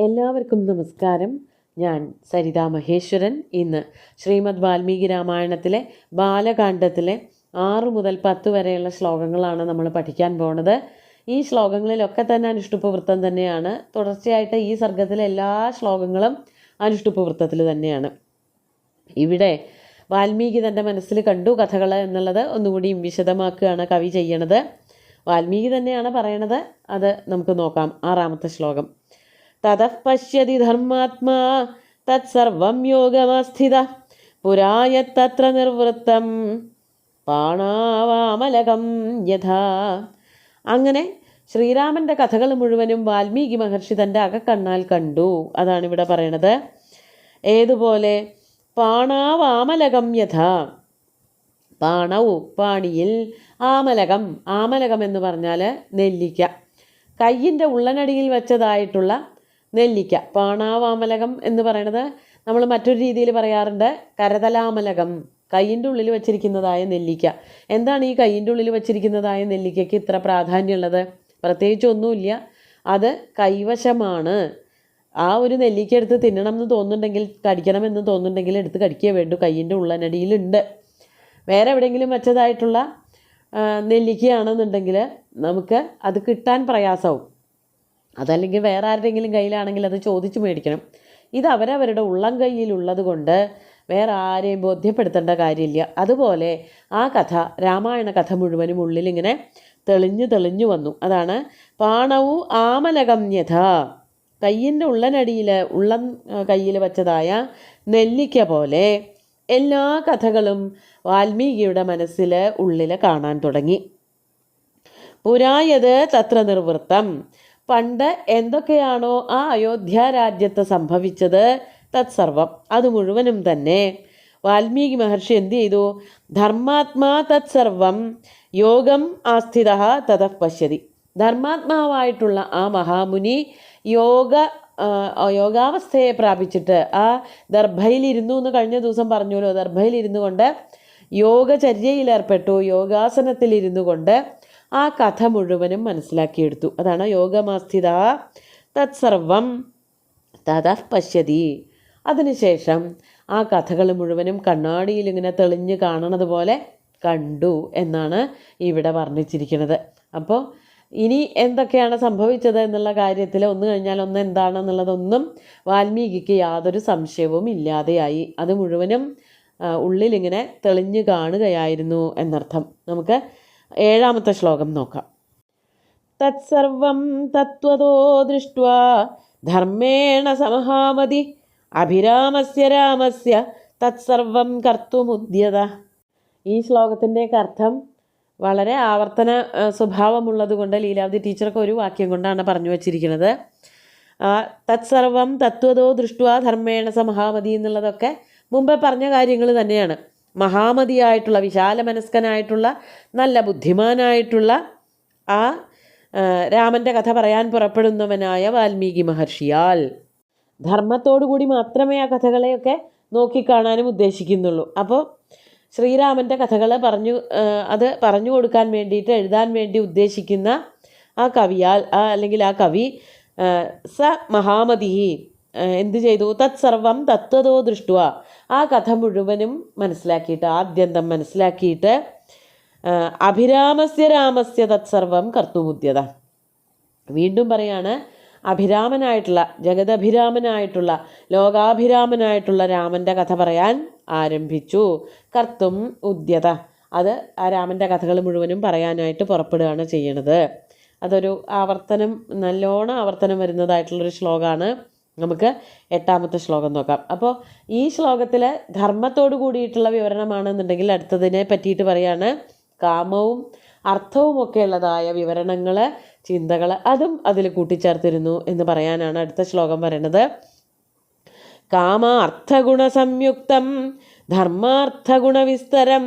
എല്ലാവർക്കും നമസ്കാരം. ഞാൻ സരിതാ മഹേശ്വരൻ. ഇന്ന് ശ്രീമദ് വാൽമീകി രാമായണത്തിലെ ബാലകാണ്ഡത്തിലെ 6 മുതൽ 10 വരെയുള്ള ശ്ലോകങ്ങളാണ് നമ്മൾ പഠിക്കാൻ പോണത്. ഈ ശ്ലോകങ്ങളിലൊക്കെ തന്നെ അനുഷ്ടുപ്പ് വൃത്തം തന്നെയാണ്. തുടർച്ചയായിട്ട് ഈ സർഗത്തിലെ എല്ലാ ശ്ലോകങ്ങളും അനുഷ്ടുപ്പ് വൃത്തത്തിൽ തന്നെയാണ്. ഇവിടെ വാൽമീകി തൻ്റെ മനസ്സിൽ കണ്ടു കഥകൾ എന്നുള്ളത് ഒന്നുകൂടിയും വിശദമാക്കുകയാണ് കവി ചെയ്യണത്. വാൽമീകി തന്നെയാണ് പറയണത്. അത് നമുക്ക് നോക്കാം. 6ാമത്തെ ശ്ലോകം. തതഃ പശ്യതി ധർമാത്മാ തത്സർവം യോഗമസ്ഥിത പുരായത്തത്ര നിർവൃത്തം പാണാവാമലകം യഥാ. അങ്ങനെ ശ്രീരാമൻ്റെ കഥകൾ മുഴുവനും വാൽമീകി മഹർഷി തൻ്റെ അകക്കണ്ണാൽ കണ്ടു. അതാണ് ഇവിടെ പറയണത്. ഏതുപോലെ? പാണാവാമലകം യഥാ. പാണവു പാണിയിൽ, ആമലകം, ആമലകം എന്ന് പറഞ്ഞാൽ നെല്ലിക്ക, കയ്യിൻ്റെ ഉള്ളനടിയിൽ വെച്ചതായിട്ടുള്ള നെല്ലിക്ക. പാണാവാമലകം എന്ന് പറയുന്നത് നമ്മൾ മറ്റൊരു രീതിയിൽ പറയാറുണ്ട്, കരതലാമലകം, കയ്യിൻ്റെ ഉള്ളിൽ വെച്ചിരിക്കുന്നതായ നെല്ലിക്ക. എന്താണ് ഈ കയ്യിൻ്റെ ഉള്ളിൽ വെച്ചിരിക്കുന്നതായ നെല്ലിക്കയ്ക്ക് ഇത്ര പ്രാധാന്യമുള്ളത്? പ്രത്യേകിച്ചൊന്നുമില്ല, അത് കൈവശമാണ്. ആ ഒരു നെല്ലിക്ക എടുത്ത് തിന്നണം എന്ന് തോന്നുന്നുണ്ടെങ്കിൽ, കടിക്കണമെന്ന് തോന്നുന്നുണ്ടെങ്കിൽ എടുത്ത് കടിക്കേ വേണ്ടു, കയ്യിൻ്റെ ഉള്ളനടിയിലുണ്ട്. വേറെ എവിടെയെങ്കിലും വെച്ചതായിട്ടുള്ള നെല്ലിക്കയാണെന്നുണ്ടെങ്കിൽ നമുക്ക് അത് കിട്ടാൻ പ്രയാസവും. അതല്ലെങ്കിൽ വേറെ ആരുടെയെങ്കിലും കയ്യിലാണെങ്കിൽ അത് ചോദിച്ച് മേടിക്കണം. ഇത് അവരവരുടെ ഉള്ളം കയ്യിലുള്ളത് കൊണ്ട് വേറെ ആരെയും ബോധ്യപ്പെടുത്തേണ്ട കാര്യമില്ല. അതുപോലെ ആ കഥ, രാമായണ കഥ മുഴുവനും ഉള്ളിലിങ്ങനെ തെളിഞ്ഞു വന്നു. അതാണ് പാണവു ആമലകം യഥ. കയ്യിൻ്റെ ഉള്ളനടിയിൽ, ഉള്ളം കയ്യിൽ വെച്ചതായ നെല്ലിക്ക പോലെ എല്ലാ കഥകളും വാൽമീകിയുടെ മനസ്സിൽ ഉള്ളിൽ കാണാൻ തുടങ്ങി. പുരായത് തത്ര നിർവൃത്തം. പണ്ട് എന്തൊക്കെയാണോ ആ അയോധ്യ രാജ്യത്ത് സംഭവിച്ചത്, തത്സർവം, അത് മുഴുവനും തന്നെ വാൽമീകി മഹർഷി എന്ത് ചെയ്തു? ധർമാത്മാ തത്സർവം യോഗം ആസ്ഥിത തതഃ പശ്യതി. ധർമാത്മാവായിട്ടുള്ള ആ മഹാമുനി യോഗാവസ്ഥയെ പ്രാപിച്ചിട്ട് ആ ദർഭയിലിരുന്നു എന്ന് കഴിഞ്ഞ ദിവസം പറഞ്ഞല്ലോ. ദർഭയിലിരുന്നു കൊണ്ട് യോഗചര്യയിലേർപ്പെട്ടു, യോഗാസനത്തിലിരുന്നു കൊണ്ട് ആ കഥ മുഴുവനും മനസ്സിലാക്കിയെടുത്തു. അതാണ് യോഗമാസ്ഥിത തത്സർവം തതഃ പശ്യതി. അതിനുശേഷം ആ കഥകൾ മുഴുവനും കണ്ണാടിയിൽ ഇങ്ങനെ തെളിഞ്ഞ് കാണണത് പോലെ കണ്ടു എന്നാണ് ഇവിടെ വർണ്ണിച്ചിരിക്കുന്നത്. അപ്പോൾ ഇനി എന്തൊക്കെയാണ് സംഭവിച്ചത് എന്നുള്ള കാര്യത്തിൽ ഒന്ന് കഴിഞ്ഞാൽ ഒന്ന് എന്താണെന്നുള്ളതൊന്നും വാൽമീകിക്ക് യാതൊരു സംശയവും ഇല്ലാതെയായി. അത് മുഴുവനും ഉള്ളിലിങ്ങനെ തെളിഞ്ഞു കാണുകയായിരുന്നു എന്നർത്ഥം. നമുക്ക് 7ാമത്തെ ശ്ലോകം നോക്കാം. തത്സർവം തത്വതോ ദൃഷ്ട്വാ ധർമ്മേണ സമഹാമതി അഭിരാമസ്യ രാമസ്യ തത്സർവം കർത്തുമുദ്യത. ഈ ശ്ലോകത്തിൻ്റെയൊക്കെ അർത്ഥം വളരെ ആവർത്തന സ്വഭാവമുള്ളത് കൊണ്ട് ലീലാവതി ടീച്ചർക്ക് ഒരു വാക്യം കൊണ്ടാണ് പറഞ്ഞു വച്ചിരിക്കുന്നത്. തത്സർവം തത്വതോ ദൃഷ്ട്വാ ധർമ്മേണ സമഹാമതി എന്നുള്ളതൊക്കെ മുമ്പേ പറഞ്ഞ കാര്യങ്ങൾ തന്നെയാണ്. മഹാമതിയായിട്ടുള്ള, വിശാലമനസ്കനായിട്ടുള്ള, നല്ല ബുദ്ധിമാനായിട്ടുള്ള ആ രാമൻ്റെ കഥ പറയാൻ പുറപ്പെടുന്നവനായ വാൽമീകി മഹർഷിയാൽ ധർമ്മത്തോടു കൂടി മാത്രമേ ആ കഥകളെയൊക്കെ നോക്കിക്കാണാനും ഉദ്ദേശിക്കുന്നുള്ളൂ. അപ്പോൾ ശ്രീരാമൻ്റെ കഥകൾ അത് പറഞ്ഞു കൊടുക്കാൻ വേണ്ടിയിട്ട്, എഴുതാൻ വേണ്ടി ഉദ്ദേശിക്കുന്ന ആ കവിയാൽ, അല്ലെങ്കിൽ ആ കവി സ മഹാമതി എന്ത് ചെയ്തു? തത്സർവം തത്വതോ ദൃഷ്ട്വ, ആ കഥ മുഴുവനും മനസ്സിലാക്കിയിട്ട്, ആദ്യന്തം മനസ്സിലാക്കിയിട്ട് അഭിരാമസ്യ രാമസ്യ തത്സർവം കർത്തുമുദ്യത. വീണ്ടും പറയാണ്, അഭിരാമനായിട്ടുള്ള, ജഗദഭിരാമനായിട്ടുള്ള, ലോകാഭിരാമനായിട്ടുള്ള രാമൻ്റെ കഥ പറയാൻ ആരംഭിച്ചു. കർത്തും ഉദ്യത, അത് ആ രാമൻ്റെ കഥകൾ മുഴുവനും പറയാനായിട്ട് പുറപ്പെടുകയാണ് ചെയ്യണത്. അതൊരു ആവർത്തനം, നല്ലോണം ആവർത്തനം വരുന്നതായിട്ടുള്ളൊരു ശ്ലോകമാണ്. നമുക്ക് 8ാമത്തെ ശ്ലോകം നോക്കാം. അപ്പോൾ ഈ ശ്ലോകത്തിൽ ധർമ്മത്തോട് കൂടിയിട്ടുള്ള വിവരണമാണെന്നുണ്ടെങ്കിൽ അടുത്തതിനെ പറ്റിയിട്ട് പറയാണ്, കാമവും അർത്ഥവും ഒക്കെ ഉള്ളതായ വിവരണങ്ങൾ, ചിന്തകൾ, അതും അതിൽ കൂട്ടിച്ചേർത്തിരുന്നു എന്ന് പറയാനാണ് അടുത്ത ശ്ലോകം പറയുന്നത്. കാമാർത്ഥഗുണ സംയുക്തം ധർമാർത്ഥഗുണവിസ്തരം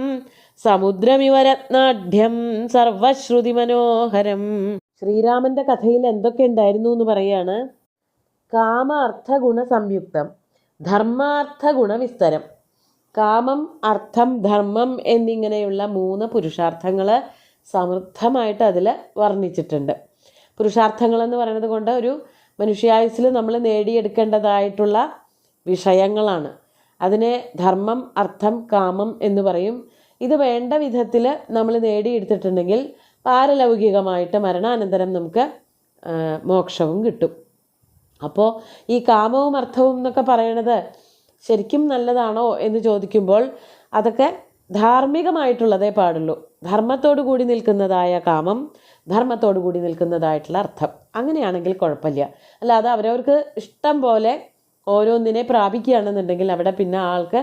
സമുദ്രമിവ രത്നാഢ്യം സർവശ്രുതി മനോഹരം. ശ്രീരാമൻ്റെ കഥയിൽ എന്തൊക്കെ ഉണ്ടായിരുന്നു എന്ന് പറയാണ്. കാമ അർത്ഥ ഗുണ സംയുക്തം, ധർമാർത്ഥ ഗുണവിസ്തരം. കാമം, അർത്ഥം, ധർമ്മം എന്നിങ്ങനെയുള്ള 3 പുരുഷാർത്ഥങ്ങൾ സമൃദ്ധമായിട്ട് അതിൽ വർണ്ണിച്ചിട്ടുണ്ട്. പുരുഷാർത്ഥങ്ങളെന്ന് പറയുന്നത് കൊണ്ട് ഒരു മനുഷ്യായുസ്സിൽ നമ്മൾ നേടിയെടുക്കേണ്ടതായിട്ടുള്ള വിഷയങ്ങളാണ്. അതിനെ ധർമ്മം, അർത്ഥം, കാമം എന്ന് പറയും. ഇത് വേണ്ട വിധത്തിൽ നമ്മൾ നേടിയെടുത്തിട്ടുണ്ടെങ്കിൽ പാരലൗകികമായിട്ട് മരണാനന്തരം നമുക്ക് മോക്ഷവും കിട്ടും. അപ്പോൾ ഈ കാമവും അർത്ഥവും എന്നൊക്കെ പറയണത് ശരിക്കും നല്ലതാണോ എന്ന് ചോദിക്കുമ്പോൾ അതൊക്കെ ധാർമ്മികമായിട്ടുള്ളതേ പാടുള്ളൂ. ധർമ്മത്തോടു കൂടി നിൽക്കുന്നതായ കാമം, ധർമ്മത്തോടു കൂടി നിൽക്കുന്നതായിട്ടുള്ള അർത്ഥം, അങ്ങനെയാണെങ്കിൽ കുഴപ്പമില്ല. അല്ലാതെ അവരവർക്ക് ഇഷ്ടം പോലെ ഓരോന്നിനെ പ്രാപിക്കുകയാണെന്നുണ്ടെങ്കിൽ അവിടെ പിന്നെ ആൾക്ക്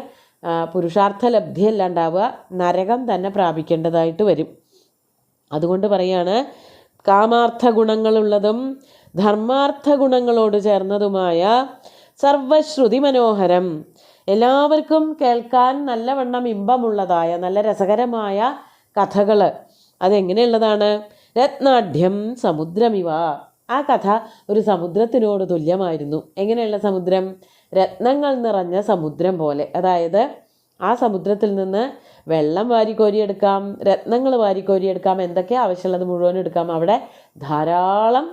പുരുഷാർത്ഥ ലബ്ധിയല്ല ഉണ്ടാവുക, നരകം തന്നെ പ്രാപിക്കേണ്ടതായിട്ട് വരും. അതുകൊണ്ട് പറയാണ്, കാമാർത്ഥ ഗുണങ്ങളുള്ളതും ധർമാർത്ഥ ഗുണങ്ങളോട് ചേർന്നതുമായ സർവശ്രുതി മനോഹരം, എല്ലാവർക്കും കേൾക്കാൻ നല്ലവണ്ണം ഇമ്പമുള്ളതായ നല്ല രസകരമായ കഥകൾ. അതെങ്ങനെയുള്ളതാണ്? രത്നാഢ്യം സമുദ്രമിവ. ആ കഥ ഒരു സമുദ്രത്തിനോട് തുല്യമായിരുന്നു. എങ്ങനെയുള്ള സമുദ്രം? രത്നങ്ങൾ നിറഞ്ഞ സമുദ്രം പോലെ. അതായത് ആ സമുദ്രത്തിൽ നിന്ന് വെള്ളം വാരിക്കോരിയെടുക്കാം, രത്നങ്ങൾ വാരിക്കോരിയെടുക്കാം, എന്തൊക്കെ ആവശ്യമുള്ളത് മുഴുവൻ എടുക്കാം. അവിടെ ധാരാളം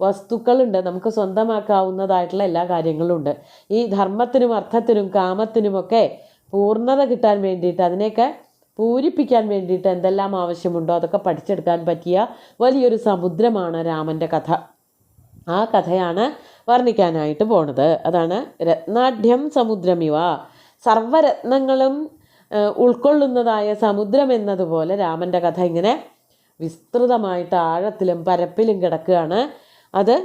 വസ്തുക്കളുണ്ട്, നമുക്ക് സ്വന്തമാക്കാവുന്നതായിട്ടുള്ള എല്ലാ കാര്യങ്ങളും ഉണ്ട്. ഈ ധർമ്മത്തിനും അർത്ഥത്തിനും കാമത്തിനുമൊക്കെ പൂർണ്ണത കിട്ടാൻ വേണ്ടിയിട്ട്, അതിനെയൊക്കെ പൂരിപ്പിക്കാൻ വേണ്ടിയിട്ട് എന്തെല്ലാം ആവശ്യമുണ്ടോ അതൊക്കെ പഠിച്ചെടുക്കാൻ പറ്റിയ വലിയൊരു സമുദ്രമാണ് രാമൻ്റെ കഥ. ആ കഥയാണ് വർണ്ണിക്കാനായിട്ട് പോണത്. അതാണ് രത്നാഢ്യം സമുദ്രമിവ. സർവ്വരത്നങ്ങളും ഉൾക്കൊള്ളുന്നതായ സമുദ്രം എന്നതുപോലെ രാമൻ്റെ കഥ ഇങ്ങനെ വിസ്തൃതമായിട്ട് ആഴത്തിലും പരപ്പിലും കിടക്കുകയാണ്. അത്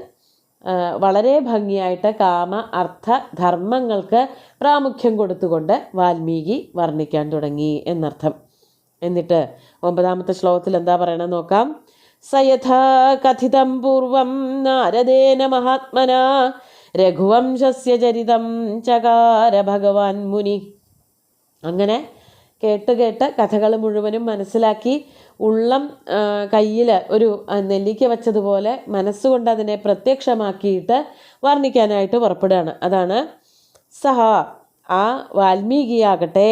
വളരെ ഭംഗിയായിട്ട് കാമ അർത്ഥ ധർമ്മങ്ങൾക്ക് പ്രാമുഖ്യം കൊടുത്തുകൊണ്ട് വാൽമീകി വർണ്ണിക്കാൻ തുടങ്ങി എന്നർത്ഥം. എന്നിട്ട് 9ാമത്തെ ശ്ലോകത്തിൽ എന്താ പറയണമെന്ന് നോക്കാം. സയഥാ കഥിതം പൂർവം നാരദേന മഹാത്മന രഘുവംശസ്യ ചരിതം ചകാര ഭഗവാൻ മുനി. അങ്ങനെ കേട്ട് കഥകൾ മുഴുവനും മനസ്സിലാക്കി ഉള്ളം കയ്യിൽ ഒരു നെല്ലിക്ക വെച്ചതുപോലെ മനസ്സുകൊണ്ട് അതിനെ പ്രത്യക്ഷമാക്കിയിട്ട് വർണ്ണിക്കാനായിട്ട് പുറപ്പെടുകയാണ്. അതാണ് സഹ, ആ വാൽമീകിയാകട്ടെ,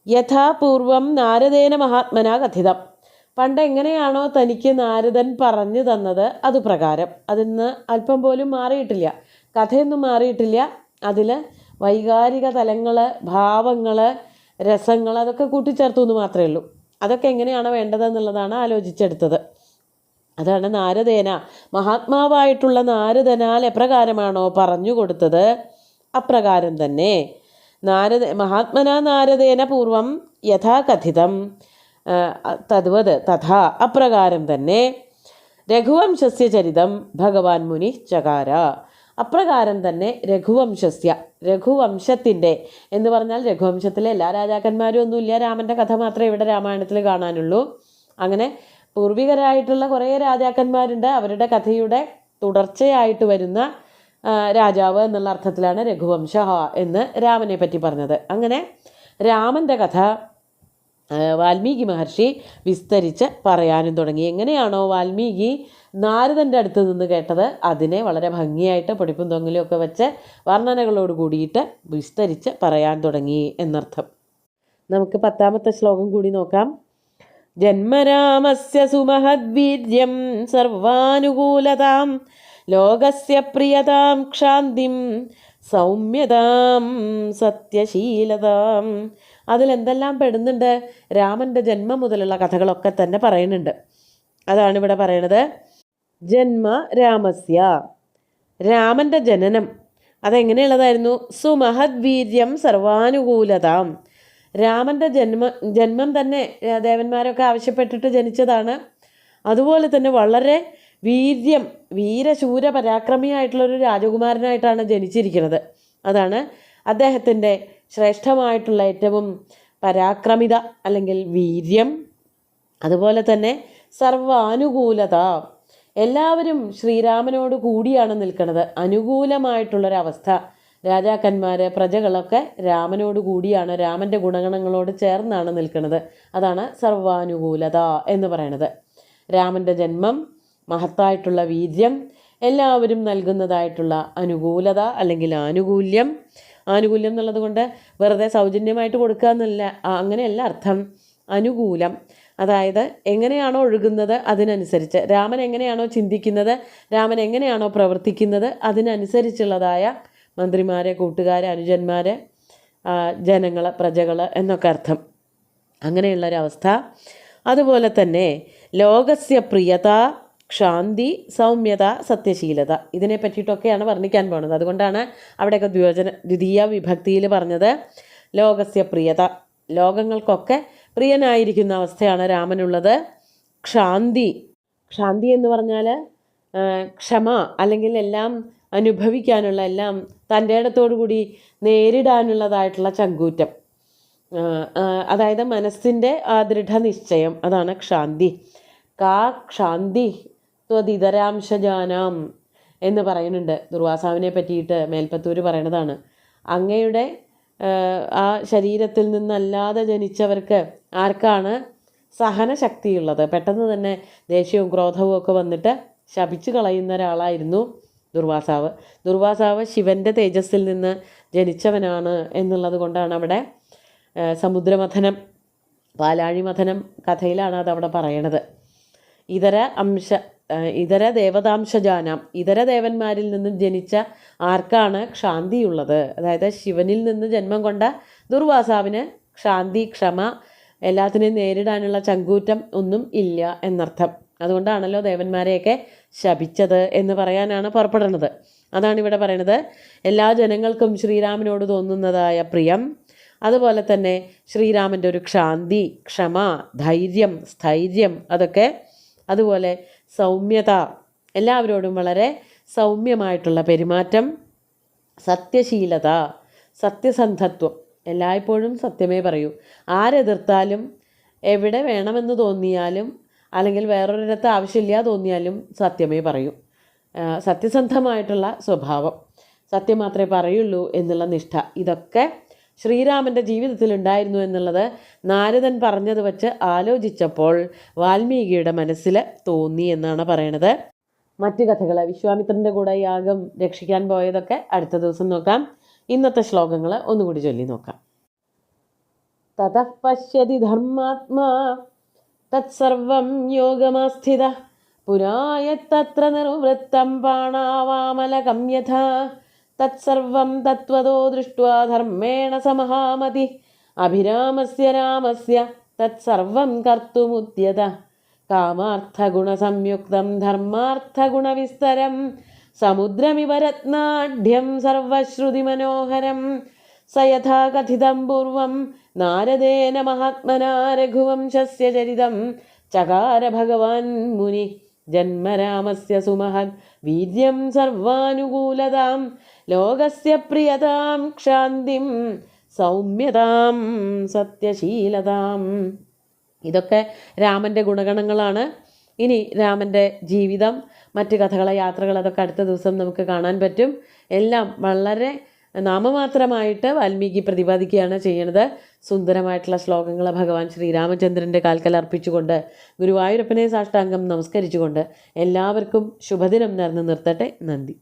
യഥാപൂർവം നാരദേന മഹാത്മന കഥിതം, പണ്ട് എങ്ങനെയാണോ തനിക്ക് നാരദൻ പറഞ്ഞു തന്നത് അതുപ്രകാരം, അതിന്ന് അല്പം പോലും മാറിയിട്ടില്ല, കഥയൊന്നും മാറിയിട്ടില്ല. അതിൽ വൈകാരിക തലങ്ങൾ, ഭാവങ്ങൾ, രസങ്ങൾ അതൊക്കെ കൂട്ടിച്ചേർത്തു എന്ന് മാത്രമേ ഉള്ളൂ. അതൊക്കെ എങ്ങനെയാണ് വേണ്ടതെന്നുള്ളതാണ് ആലോചിച്ചെടുത്തത്. അതാണ് നാരദേന, മഹാത്മാവായിട്ടുള്ള നാരദനാൽ എപ്രകാരമാണോ പറഞ്ഞു കൊടുത്തത് അപ്രകാരം തന്നെ. മഹാത്മനാ നാരദേന പൂർവം യഥാകഥിതം തദ്വത് തഥാ, അപ്രകാരം തന്നെ രഘുവംശസ്യ ചരിതം ഭഗവാൻ മുനി ചകാര, അപ്രകാരം തന്നെ രഘുവംശത്തിൻ്റെ എന്ന് പറഞ്ഞാൽ രഘുവംശത്തിലെ എല്ലാ രാജാക്കന്മാരും ഒന്നുമില്ല, രാമൻ്റെ കഥ മാത്രമേ ഇവിടെ രാമായണത്തിൽ കാണാനുള്ളൂ. അങ്ങനെ പൂർവികരായിട്ടുള്ള കുറേ രാജാക്കന്മാരുണ്ട്. അവരുടെ കഥയുടെ തുടർച്ചയായിട്ട് വരുന്ന രാജാവ് എന്നുള്ള അർത്ഥത്തിലാണ് രഘുവംശ എന്ന് രാമനെ പറ്റി പറഞ്ഞത്. അങ്ങനെ രാമൻ്റെ കഥ വാൽമീകി മഹർഷി വിസ്തരിച്ച് പറയാനും തുടങ്ങി. എങ്ങനെയാണോ വാൽമീകി നാരദൻ്റെ അടുത്ത് നിന്ന് കേട്ടത് അതിനെ വളരെ ഭംഗിയായിട്ട് പൊടിപ്പും തൊങ്ങലും ഒക്കെ വെച്ച് വർണ്ണനകളോട് കൂടിയിട്ട് വിസ്തരിച്ച് പറയാൻ തുടങ്ങി എന്നർത്ഥം. നമുക്ക് 10ാമത്തെ ശ്ലോകം കൂടി നോക്കാം. ജന്മരാമസ്യ സുമഹദ്വീര്യം സർവാനുകൂലതാം ലോകസ്യ പ്രിയതാം ക്ഷാന്തിം സൗമ്യതാം സത്യശീലതാം. അതിലെന്തെല്ലാം പെടുന്നുണ്ട്? രാമൻ്റെ ജന്മം മുതലുള്ള കഥകളൊക്കെ തന്നെ പറയുന്നുണ്ട്. അതാണ് ഇവിടെ പറയണത്. ജന്മ രാമസ്യ, രാമൻ്റെ ജനനം അതെങ്ങനെയുള്ളതായിരുന്നു? സുമഹദ്വീര്യം സർവാനുകൂലതാം. രാമൻ്റെ ജന്മം തന്നെ ദേവന്മാരൊക്കെ ആവശ്യപ്പെട്ടിട്ട് ജനിച്ചതാണ്. അതുപോലെ തന്നെ വളരെ വീരശൂര പരാക്രമിയായിട്ടുള്ളൊരു രാജകുമാരനായിട്ടാണ് ജനിച്ചിരിക്കുന്നത്. അതാണ് അദ്ദേഹത്തിൻ്റെ ശ്രേഷ്ഠമായിട്ടുള്ള ഏറ്റവും പരാക്രമിത അല്ലെങ്കിൽ വീര്യം. അതുപോലെ തന്നെ സർവാനുകൂലത, എല്ലാവരും ശ്രീരാമനോട് കൂടിയാണ് നിൽക്കുന്നത്. അനുകൂലമായിട്ടുള്ളൊരവസ്ഥ, രാജാക്കന്മാർ പ്രജകളൊക്കെ രാമനോട് കൂടിയാണ്, രാമൻ്റെ ഗുണഗണങ്ങളോട് ചേർന്നാണ് നിൽക്കുന്നത്. അതാണ് സർവാനുകൂലത എന്ന് പറയുന്നത്. രാമൻ്റെ ജന്മം, മഹത്തായിട്ടുള്ള വീര്യം, എല്ലാവരും നൽകുന്നതായിട്ടുള്ള അനുകൂലത അല്ലെങ്കിൽ ആനുകൂല്യം. ആനുകൂല്യം എന്നുള്ളത് കൊണ്ട് വെറുതെ സൗജന്യമായിട്ട് കൊടുക്കുക എന്നല്ല, അങ്ങനെയല്ല അർത്ഥം. അനുകൂലം, അതായത് എങ്ങനെയാണോ ഒഴുകുന്നത് അതിനനുസരിച്ച്, രാമൻ എങ്ങനെയാണോ ചിന്തിക്കുന്നത്, രാമൻ എങ്ങനെയാണോ പ്രവർത്തിക്കുന്നത് അതിനനുസരിച്ചുള്ളതായ മന്ത്രിമാരെ, കൂട്ടുകാരെ, അനുജന്മാരെ, ജനങ്ങൾ, പ്രജകൾ എന്നൊക്കെ അർത്ഥം. അങ്ങനെയുള്ളൊരവസ്ഥ. അതുപോലെ തന്നെ ലോകസ്യ പ്രിയത, ക്ഷാന്തി, സൗമ്യത, സത്യശീലത, ഇതിനെ പറ്റിയിട്ടൊക്കെയാണ് വർണ്ണിക്കാൻ പോകുന്നത്. അതുകൊണ്ടാണ് അവിടെയൊക്കെ ദ്വിതീയ വിഭക്തിയിൽ പറഞ്ഞത് ലോകസ്യ പ്രിയത, ലോകങ്ങൾക്കൊക്കെ പ്രിയനായിരിക്കുന്ന അവസ്ഥയാണ് രാമനുള്ളത്. ക്ഷാന്തി, ക്ഷാന്തി എന്ന് പറഞ്ഞാൽ ക്ഷമ, അല്ലെങ്കിൽ എല്ലാം അനുഭവിക്കാനുള്ള, എല്ലാം തൻ്റെ ഇടത്തോടു കൂടി നേരിടാനുള്ളതായിട്ടുള്ള ചങ്കൂറ്റം, അതായത് മനസ്സിൻ്റെ ആ ദൃഢനിശ്ചയം, അതാണ് ക്ഷാന്തി. കാ ക്ഷാന്തി ത്വതിതരാംശജാനാം എന്ന് പറയുന്നുണ്ട് ദുർവാസാവിനെ പറ്റിയിട്ട്. മേൽപ്പത്തൂർ പറയണതാണ്, അങ്ങയുടെ ആ ശരീരത്തിൽ നിന്നല്ലാതെ ജനിച്ചവർക്ക് ആർക്കാണ് സഹനശക്തിയുള്ളത്? പെട്ടെന്ന് തന്നെ ദേഷ്യവും ക്രോധവും ഒക്കെ വന്നിട്ട് ശപിച്ചു കളയുന്ന ഒരാളായിരുന്നു ദുർവാസാവ്. ദുർവാസാവ് ശിവൻ്റെ തേജസ്സിൽ നിന്ന് ജനിച്ചവനാണ് എന്നുള്ളത് കൊണ്ടാണ് അവിടെ സമുദ്രമഥനം, പാലാഴി മഥനം കഥയിലാണ് അതവിടെ പറയണത്. ഇതര ദേവതാംശജാനാം, ഇതര ദേവന്മാരിൽ നിന്നും ജനിച്ച ആർക്കാണ് ക്ഷാന്തിയുള്ളത്? അതായത് ശിവനിൽ നിന്ന് ജന്മം കൊണ്ട ദുർവാസാവിന് ക്ഷാന്തി, ക്ഷമ, എല്ലാത്തിനെയും നേരിടാനുള്ള ചങ്കൂറ്റം ഒന്നും ഇല്ല എന്നർത്ഥം. അതുകൊണ്ടാണല്ലോ ദേവന്മാരെയൊക്കെ ശപിച്ചത് എന്ന് പറയാനാണ് പുറപ്പെടുന്നത്. അതാണ് ഇവിടെ പറയുന്നത്. എല്ലാ ജനങ്ങൾക്കും ശ്രീരാമനോട് തോന്നുന്നതായ പ്രിയം, അതുപോലെ തന്നെ ശ്രീരാമൻ്റെ ഒരു ക്ഷാന്തി, ക്ഷമ, ധൈര്യം, സ്ഥൈര്യം, അതൊക്കെ, അതുപോലെ സൗമ്യത, എല്ലാവരോടും വളരെ സൗമ്യമായിട്ടുള്ള പെരുമാറ്റം, സത്യശീലത, സത്യസന്ധത്വം, എല്ലായ്പ്പോഴും സത്യമേ പറയൂ. ആരെതിർത്താലും, എവിടെ വേണമെന്ന് തോന്നിയാലും, അല്ലെങ്കിൽ വേറൊരിടത്ത് ആവശ്യമില്ല തോന്നിയാലും സത്യമേ പറയൂ. സത്യസന്ധമായിട്ടുള്ള സ്വഭാവം, സത്യം മാത്രമേ പറയുള്ളൂ എന്നുള്ള നിഷ്ഠ, ഇതൊക്കെ ശ്രീരാമൻ്റെ ജീവിതത്തിൽ ഉണ്ടായിരുന്നു എന്നുള്ളത് നാരദൻ പറഞ്ഞത് വച്ച് ആലോചിച്ചപ്പോൾ വാൽമീകിയുടെ മനസ്സിൽ തോന്നി എന്നാണ് പറയണത്. മറ്റു കഥകൾ, വിശ്വാമിത്രൻ്റെ കൂടെ യാഗം രക്ഷിക്കാൻ പോയതൊക്കെ അടുത്ത ദിവസം നോക്കാം. ഇന്നത്തെ ശ്ലോകങ്ങൾ ഒന്നുകൂടി ചൊല്ലി നോക്കാം. തതഃ പശ്യതി ധർമാത്മാ തത്സർവം യോഗമാസ്ഥിതഃ പുരായത്തത്ര നിർവൃത്തം പാണാവാമലകം യഥാ തത്സർവം തത്വതോ ദൃഷ്ട്വാ ധർമ്മേണ സമഹാമതി അഭിരാമസ്യ രാമസ്യ തത്സർവം കർത്തുമുദ്യത കാമാർത്ഥഗുണസംയുക്തം ധർമാർത്ഥഗുണവിസ്തരം സമുദ്രമിവ രത്നാഢ്യം സർവശ്രുതിമനോഹരം സ യഥാ കഥിതം പൂർവം നാരദേന മഹാത്മനാ രഘുവംശസ്യ ചരിതം ചകാര ഭഗവാൻ മുനി ജന്മരാമസ്യ സുമഹത് വീര്യം സർവാനുകൂലതാം ലോകസ്യ പ്രിയതാം ക്ഷാന്തിം സൗമ്യതാം സത്യശീലതാം. ഇതൊക്കെ രാമൻ്റെ ഗുണഗണങ്ങളാണ്. ഇനി രാമൻ്റെ ജീവിതം, മറ്റ് കഥകളെ, യാത്രകൾ, അതൊക്കെ അടുത്ത ദിവസം നമുക്ക് കാണാൻ പറ്റും. എല്ലാം വളരെ നാമമാത്രമായിട്ട് വാൽമീകി പ്രതിപാദിക്കുകയാണ് ചെയ്യുന്നത്. സുന്ദരമായിട്ടുള്ള ശ്ലോകങ്ങൾ ഭഗവാൻ ശ്രീരാമചന്ദ്രൻ്റെ കാൽക്കൽ അർപ്പിച്ചുകൊണ്ട്, ഗുരുവായൂരപ്പനെ സാഷ്ടാംഗം നമസ്കരിച്ചുകൊണ്ട് എല്ലാവർക്കും ശുഭദിനം നേർന്ന് നിർത്തട്ടെ. നന്ദി.